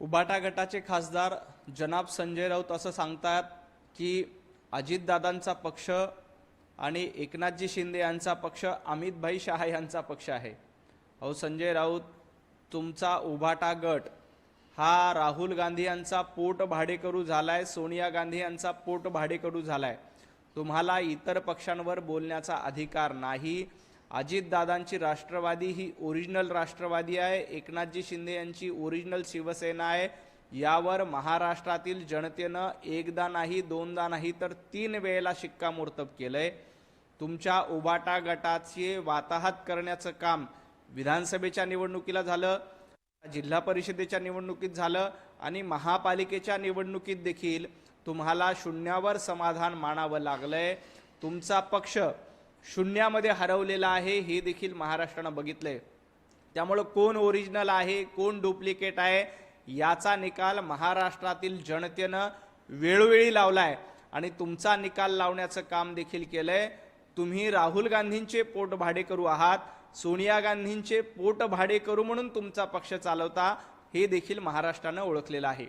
उबाटा गटाचे खासदार जनाब संजय राऊत असं सांगतात की अजितदादांचा पक्ष आणि एकनाथजी शिंदे यांचा पक्ष अमितभाई शहा यांचा पक्ष आहे। अहो संजय राऊत, तुमचा उबाटा गट हा राहुल गांधी यांचा पोट भाडेकरू झालाय, सोनिया गांधी यांचा पोट भाडेकरू झालाय। तुम्हाला इतर पक्षांवर बोलण्याचा अधिकार नाही। अजितदादांची राष्ट्रवादी ही ओरिजिनल राष्ट्रवादी आहे, एकनाथजी शिंदे यांची ओरिजिनल शिवसेना आहे। यावर महाराष्ट्रातील जनतेनं एकदा नाही, दोनदा नाही तर 3 वेळेला शिक्कामोर्तब केलंय। तुमच्या उबाटा गटाचे वाताहत करण्याचं काम विधानसभेच्या निवडणुकीला झालं, जिल्हा परिषदेच्या निवडणुकीत झालं आणि महापालिकेच्या निवडणुकीत देखील तुम्हाला शून्यावर समाधान मानावं लागलंय। तुमचा पक्ष शून्यामध्ये हरवलेला आहे हे देखील महाराष्ट्रानं बघितलंय। त्यामुळे कोण ओरिजिनल आहे, कोण डुप्लिकेट आहे याचा निकाल महाराष्ट्रातील जनतेनं वेळोवेळी लावलाय आणि तुमचा निकाल लावण्याचं काम देखील केलंय। तुम्ही राहुल गांधींचे पोट भाडेकरू आहात, सोनिया गांधींचे पोट भाडेकरू म्हणून तुमचा पक्ष चालवता हे देखील महाराष्ट्रानं ओळखलेलं आहे।